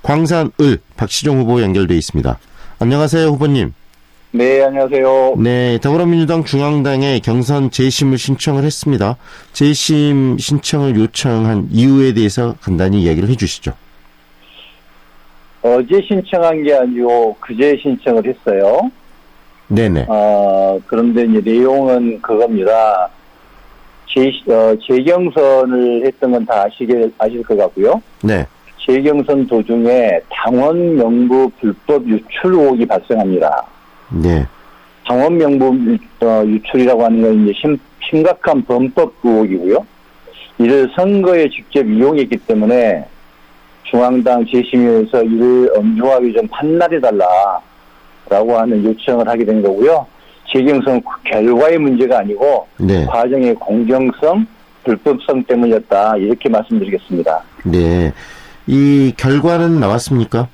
광산을 박시종 후보 연결돼 있습니다. 안녕하세요, 후보님. 네, 안녕하세요. 네, 더불어민주당 중앙당에 경선 재심을 신청을 했습니다. 재심 신청을 요청한 이유에 대해서 간단히 이야기를 해주시죠. 어제 신청한 게 아니고 그제 신청을 했어요. 네네. 그런데 이제 내용은 그겁니다. 재경선을 했던 건 다 아실 것 같고요. 네. 재경선 도중에 당원 명부 불법 유출 의혹이 발생합니다. 네. 당원 명부 유출이라고 하는 건 이제 심각한 범법 의혹이고요. 이를 선거에 직접 이용했기 때문에 중앙당 재심위에서 이를 엄중하게 좀 판단해달라라고 하는 요청을 하게 된 거고요. 재경선 결과의 문제가 아니고 네. 과정의 공정성, 불법성 때문이었다. 이렇게 말씀드리겠습니다. 네. 이 결과는 나왔습니까?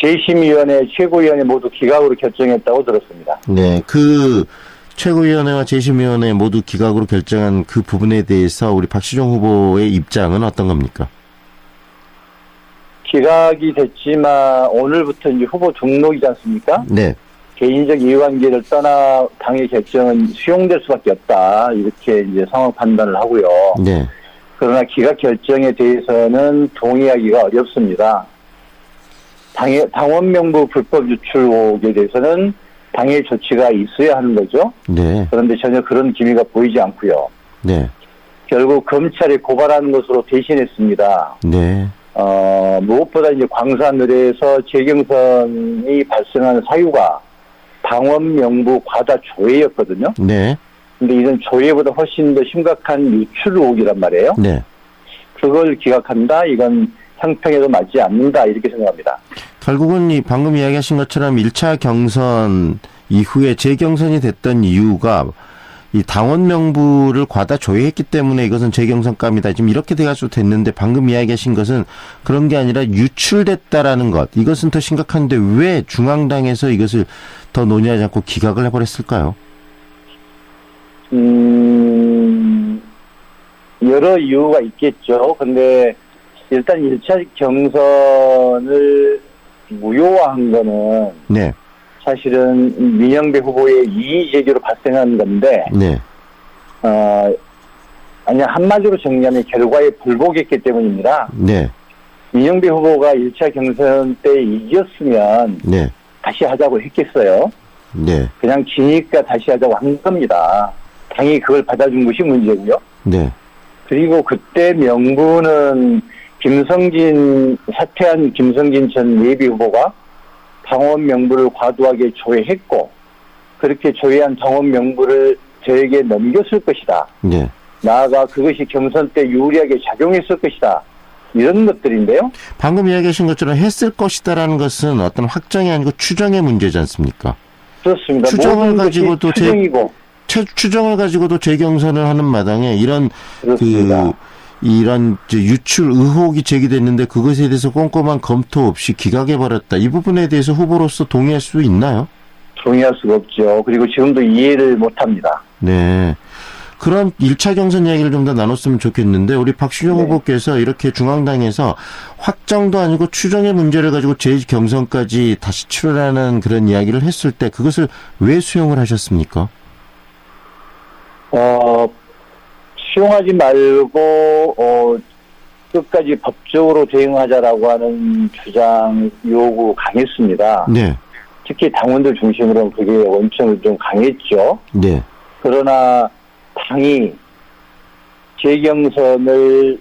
재심위원회, 최고위원회 모두 기각으로 결정했다고 들었습니다. 네. 그 최고위원회와 재심위원회 모두 기각으로 결정한 그 부분에 대해서 우리 박시종 후보의 입장은 어떤 겁니까? 기각이 됐지만 오늘부터 이제 후보 등록이지 않습니까? 네. 개인적 이해관계를 떠나 당의 결정은 수용될 수밖에 없다. 이렇게 이제 상황 판단을 하고요. 네. 그러나 기각 결정에 대해서는 동의하기가 어렵습니다. 당원 명부 불법 유출 의혹에 대해서는 당의 조치가 있어야 하는 거죠. 네. 그런데 전혀 그런 기미가 보이지 않고요. 네. 결국 검찰에 고발하는 것으로 대신했습니다. 네. 무엇보다 이제 광산을에서 재경선이 발생한 사유가 당원 명부 과다 조회였거든요. 네. 근데 이런 조회보다 훨씬 더 심각한 유출 의혹이란 말이에요. 네. 그걸 기각한다? 이건 형평에도 맞지 않는다. 이렇게 생각합니다. 결국은 이 방금 이야기하신 것처럼 1차 경선 이후에 재경선이 됐던 이유가 이 당원 명부를 과다 조회했기 때문에 이것은 재경선감이다. 지금 이렇게 돼가지고 됐는데 방금 이야기하신 것은 그런 게 아니라 유출됐다라는 것. 이것은 더 심각한데 왜 중앙당에서 이것을 더 논의하지 않고 기각을 해버렸을까요? 여러 이유가 있겠죠. 근데 일단 1차 경선을 무효화한 거는 네. 사실은 민영배 후보의 이의 제기로 발생한 건데 네. 아니 한마디로 정리하면 결과에 불복했기 때문입니다. 네. 민영배 후보가 1차 경선 때 이겼으면 네. 다시 하자고 했겠어요. 네. 그냥 지니까 다시 하자고 한 겁니다. 당이 그걸 받아준 것이 문제고요. 네. 그리고 그때 명분은 사퇴한 김성진 전 예비 후보가 당원 명부를 과도하게 조회했고 그렇게 조회한 당원 명부를 저에게 넘겼을 것이다. 네. 나아가 그것이 경선 때 유리하게 작용했을 것이다. 이런 것들인데요. 방금 이야기하신 것처럼 했을 것이다라는 것은 어떤 확정이 아니고 추정의 문제지 않습니까? 그렇습니다. 추정을 가지고도 추정이고. 추정을 가지고도 재경선을 하는 마당에 이런 그렇습니다. 이런 유출 의혹이 제기됐는데 그것에 대해서 꼼꼼한 검토 없이 기각해버렸다. 이 부분에 대해서 후보로서 동의할 수 있나요? 동의할 수가 없죠. 그리고 지금도 이해를 못합니다. 네. 그런 1차 경선 이야기를 좀 더 나눴으면 좋겠는데 우리 박시종 네. 후보께서 이렇게 중앙당에서 확정도 아니고 추정의 문제를 가지고 재경선까지 다시 치르라는 그런 이야기를 했을 때 그것을 왜 수용을 하셨습니까? 수용하지 말고 끝까지 법적으로 대응하자라고 하는 주장 요구 강했습니다. 네. 특히 당원들 중심으로 그게 원점을 좀 강했죠. 네. 그러나 당이 재경선을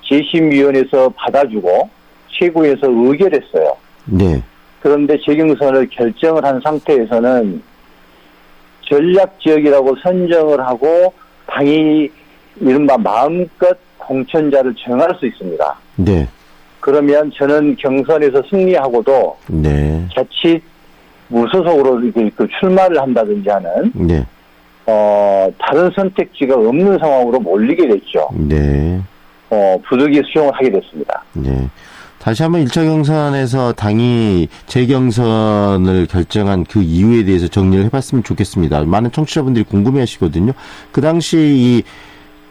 재심위원회에서 받아주고 최고에서 의결했어요. 네. 그런데 재경선을 결정을 한 상태에서는 전략지역이라고 선정을 하고 당이 이른바 마음껏 공천자를 정할 수 있습니다. 네. 그러면 저는 경선에서 승리하고도 네. 자칫 무소속으로 이렇게 출마를 한다든지 하는 네. 다른 선택지가 없는 상황으로 몰리게 됐죠. 네. 부득이 수용을 하게 됐습니다. 네. 다시 한번 1차 경선에서 당이 재경선을 결정한 그 이유에 대해서 정리를 해봤으면 좋겠습니다. 많은 청취자분들이 궁금해하시거든요. 그 당시 이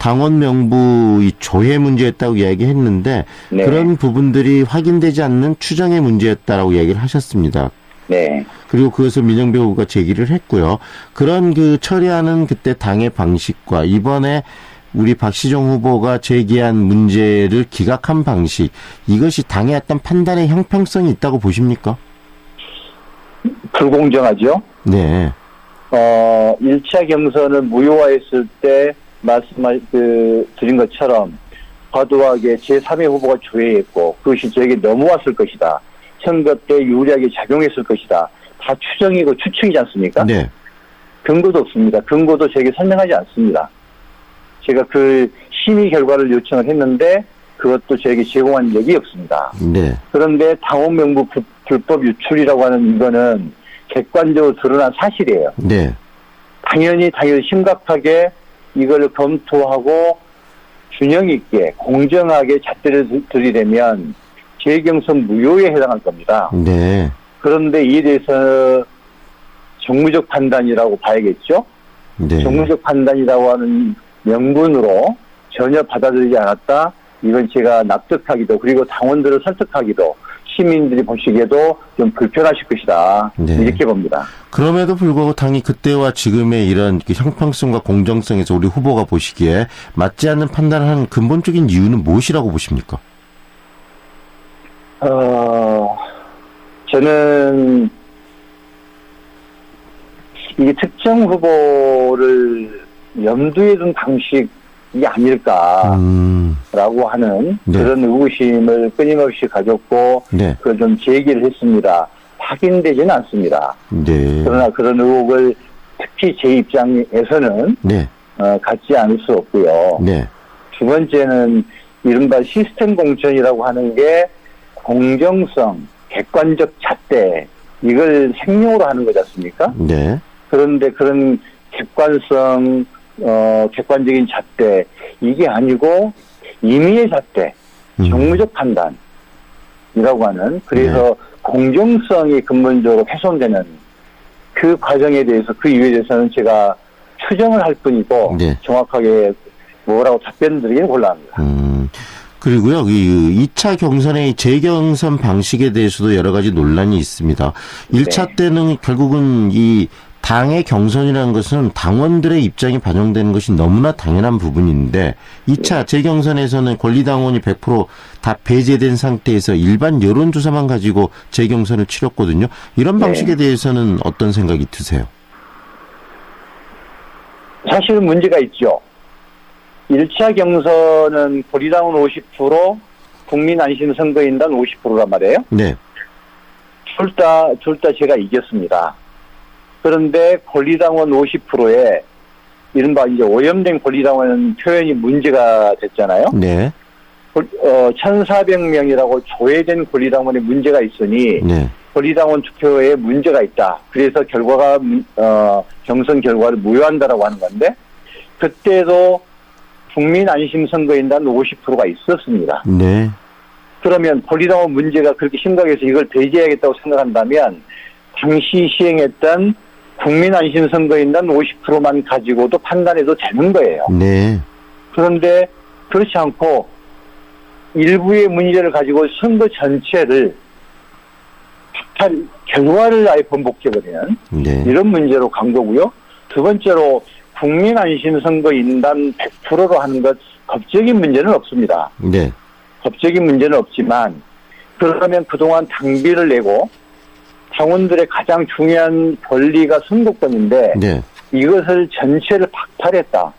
당원 명부 이 조회 문제였다고 이야기했는데 네. 그런 부분들이 확인되지 않는 추정의 문제였다라고 이야기를 하셨습니다. 네. 그리고 그것을 민영배 후보가 제기를 했고요. 그런 그 처리하는 그때 당의 방식과 이번에 우리 박시종 후보가 제기한 문제를 기각한 방식, 이것이 당의 어떤 판단의 형평성이 있다고 보십니까? 불공정하죠. 네. 1차 경선을 무효화했을 때 드린 것처럼 과도하게 제3의 후보가 조회했고 그것이 저에게 넘어왔을 것이다. 선거 때 유리하게 작용했을 것이다. 다 추정이고 추측이지 않습니까? 네. 근거도 없습니다. 근거도 저에게 설명하지 않습니다. 제가 그 심의 결과를 요청을 했는데 그것도 저에게 제공한 적이 없습니다. 네. 그런데 당원 명부 불법 유출이라고 하는 이거는 객관적으로 드러난 사실이에요. 네. 당연히 심각하게 이걸 검토하고 균형 있게 공정하게 잣대를 들이대면 재경선 무효에 해당할 겁니다. 네. 그런데 이에 대해서 정무적 판단이라고 봐야겠죠? 네. 정무적 판단이라고 하는 명분으로 전혀 받아들이지 않았다. 이건 제가 납득하기도 그리고 당원들을 설득하기도 시민들이 보시기에도 좀 불편하실 것이다. 네. 이렇게 봅니다. 그럼에도 불구하고 당이 그때와 지금의 이런 그 형평성과 공정성에서 우리 후보가 보시기에 맞지 않는 판단을 하는 근본적인 이유는 무엇이라고 보십니까? 저는 이게 특정 후보를 염두에 둔 방식이 아닐까라고 하는 네. 그런 의구심을 끊임없이 가졌고 네. 그걸 좀 제기를 했습니다. 확인되지는 않습니다. 네. 그러나 그런 의혹을 특히 제 입장에서는 네. 갖지 않을 수 없고요. 네. 두 번째는 이른바 시스템 공천이라고 하는 게 공정성, 객관적 잣대 이걸 생명으로 하는 거지 않습니까? 네. 그런데 그런 객관성, 객관적인 잣대 이게 아니고 임의의 잣대, 정무적 판단이라고 하는 그래서 공정성이 근본적으로 훼손되는 그 과정에 대해서 그 이유에 대해서는 제가 추정을 할 뿐이고 네. 정확하게 뭐라고 답변드리기는 곤란합니다. 그리고요, 이 2차 경선의 재경선 방식에 대해서도 여러 가지 논란이 있습니다. 1차 때는 결국은 이 당의 경선이라는 것은 당원들의 입장이 반영되는 것이 너무나 당연한 부분인데 2차 재경선에서는 권리당원이 100% 다 배제된 상태에서 일반 여론조사만 가지고 재경선을 치렀거든요. 이런 방식에 대해서는 어떤 생각이 드세요? 사실은 문제가 있죠. 1차 경선은 권리당원 50%, 국민안심선거인단 50%란 말이에요. 네. 둘 다 제가 이겼습니다. 그런데 권리당원 50%에 이른바 이제 오염된 권리당원 표현이 문제가 됐잖아요. 네. 1,400명이라고 조회된 권리당원에 문제가 있으니 네. 권리당원 투표에 문제가 있다. 그래서 결과가 경선 결과를 무효한다라고 하는 건데 그때도 국민안심선거인단 50%가 있었습니다. 네. 그러면 권리당원 문제가 그렇게 심각해서 이걸 배제해야겠다고 생각한다면 당시 시행했던 국민안심선거인단 50%만 가지고도 판단해도 되는 거예요. 네. 그런데 그렇지 않고 일부의 문제를 가지고 선거 전체를 결과를 아예 번복해버리는 네. 이런 문제로 간 거고요. 두 번째로 국민안심선거인단 100%로 하는 것 법적인 문제는 없습니다. 네. 법적인 문제는 없지만 그러면 그동안 당비를 내고 당원들의 가장 중요한 권리가 선거권인데 네. 이것을 전체를 박탈했다.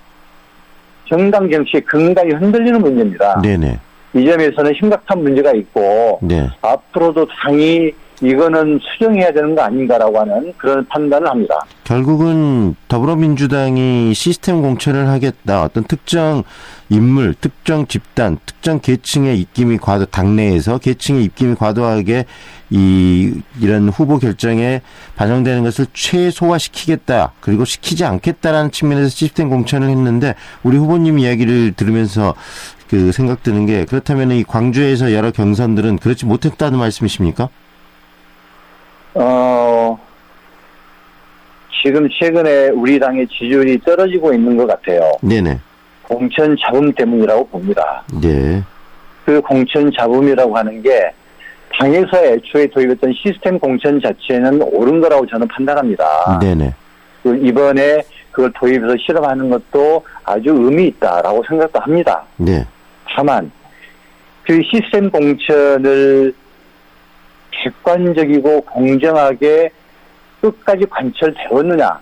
정당 정치의 근간이 흔들리는 문제입니다. 네네. 이 점에서는 심각한 문제가 있고 네. 앞으로도 당이 이거는 수정해야 되는 거 아닌가라고 하는 그런 판단을 합니다. 결국은 더불어민주당이 시스템 공천을 하겠다. 어떤 특정 인물, 특정 집단, 특정 계층의 입김이 당내에서 계층의 입김이 과도하게 이런 후보 결정에 반영되는 것을 최소화시키겠다. 그리고 시키지 않겠다라는 측면에서 시스템 공천을 했는데 우리 후보님 이야기를 들으면서 그 생각드는 게 그렇다면 이 광주에서 여러 경선들은 그렇지 못했다는 말씀이십니까? 지금 최근에 우리 당의 지지율이 떨어지고 있는 것 같아요. 네네. 공천 잡음 때문이라고 봅니다. 네. 그 공천 잡음이라고 하는 게 당에서 애초에 도입했던 시스템 공천 자체는 옳은 거라고 저는 판단합니다. 네네. 이번에 그걸 도입해서 실험하는 것도 아주 의미 있다라고 생각도 합니다. 네. 다만 그 시스템 공천을 객관적이고 공정하게 끝까지 관철되었느냐,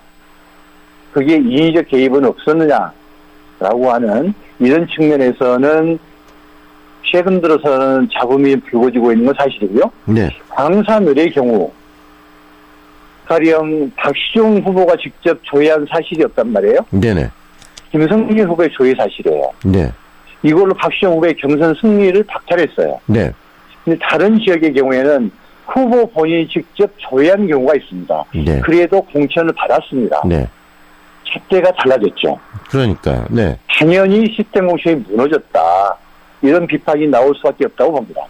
그게 인위적 개입은 없었느냐라고 하는 이런 측면에서는 최근 들어서는 잡음이 불거지고 있는 건 사실이고요. 네. 광산을의 경우 가령 박시중 후보가 직접 조회한 사실이 없단 말이에요. 네네. 김성길 후보의 조회 사실이에요. 네. 이걸로 박시중 후보의 경선 승리를 박탈했어요. 네. 근데 다른 지역의 경우에는 후보 본인이 직접 조회한 경우가 있습니다. 네. 그래도 공천을 받았습니다. 네. 잣대가 달라졌죠. 그러니까요. 네. 당연히 시스템 공천이 무너졌다. 이런 비판이 나올 수밖에 없다고 봅니다.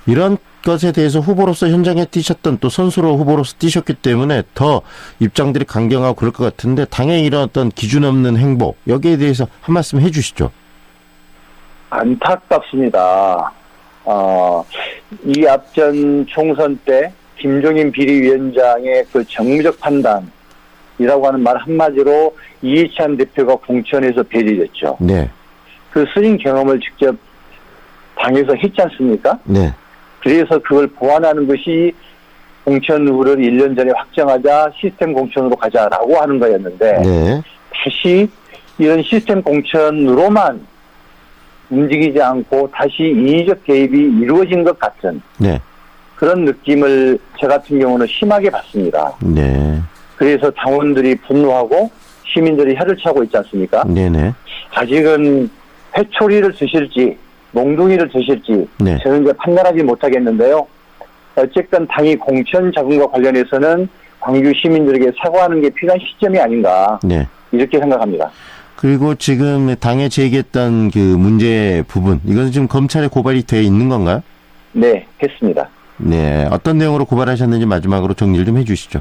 이런 것에 대해서 후보로서 현장에 뛰셨던 또 선수로 후보로서 뛰셨기 때문에 더 입장들이 강경하고 그럴 것 같은데 당의 이런 어떤 기준 없는 행보 여기에 대해서 한 말씀 해 주시죠. 안타깝습니다. 이 앞전 총선 때 김종인 비리위원장의 그 정무적 판단이라고 하는 말 한마디로 이해찬 대표가 공천에서 배제됐죠. 네. 그 스님 경험을 직접 당에서 했지 않습니까? 네. 그래서 그걸 보완하는 것이 공천 룰을 1년 전에 확정하자 시스템 공천으로 가자라고 하는 거였는데 네. 다시 이런 시스템 공천으로만 움직이지 않고 다시 인위적 개입이 이루어진 것 같은 네. 그런 느낌을 저 같은 경우는 심하게 받습니다. 네. 그래서 당원들이 분노하고 시민들이 혀를 차고 있지 않습니까? 네네. 아직은 회초리를 드실지 몽둥이를 드실지 네. 저는 이제 판단하지 못하겠는데요. 어쨌든 당이 공천 자금과 관련해서는 광주 시민들에게 사과하는 게 필요한 시점이 아닌가 네. 이렇게 생각합니다. 그리고 지금 당에 제기했던 그 문제 부분 이건 지금 검찰에 고발이 돼 있는 건가요? 네, 했습니다. 네. 어떤 내용으로 고발하셨는지 마지막으로 정리를 좀 해주시죠.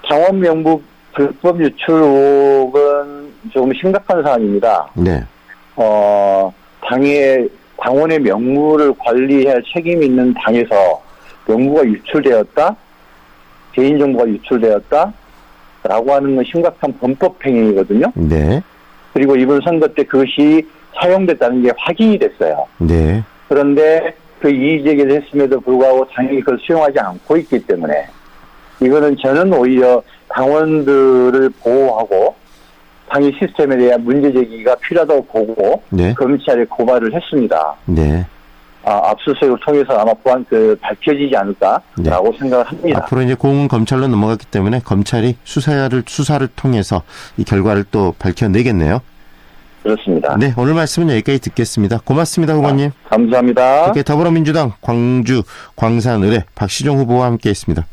당원 명부 불법 유출 의혹은 조금 심각한 사안입니다. 네. 당원의 명부를 관리할 책임이 있는 당에서 명부가 유출되었다, 개인정보가 유출되었다, 라고 하는 건 심각한 범법행위거든요. 네. 그리고 이번 선거 때 그것이 사용됐다는 게 확인이 됐어요. 네. 그런데 그 이의제기를 했음에도 불구하고 당연히 그걸 수용하지 않고 있기 때문에 이거는 저는 오히려 당원들을 보호하고 당의 시스템에 대한 문제제기가 필요하다고 보고 네. 검찰에 고발을 했습니다. 네. 압수수색을 통해서 아마 밝혀지지 않을까라고 생각을 합니다. 앞으로 이제 공은 검찰로 넘어갔기 때문에 검찰이 수사를 통해서 이 결과를 또 밝혀내겠네요. 그렇습니다. 네, 오늘 말씀은 여기까지 듣겠습니다. 고맙습니다, 후보님. 감사합니다. 이렇게 더불어민주당 광주 광산을의 박시종 후보와 함께했습니다.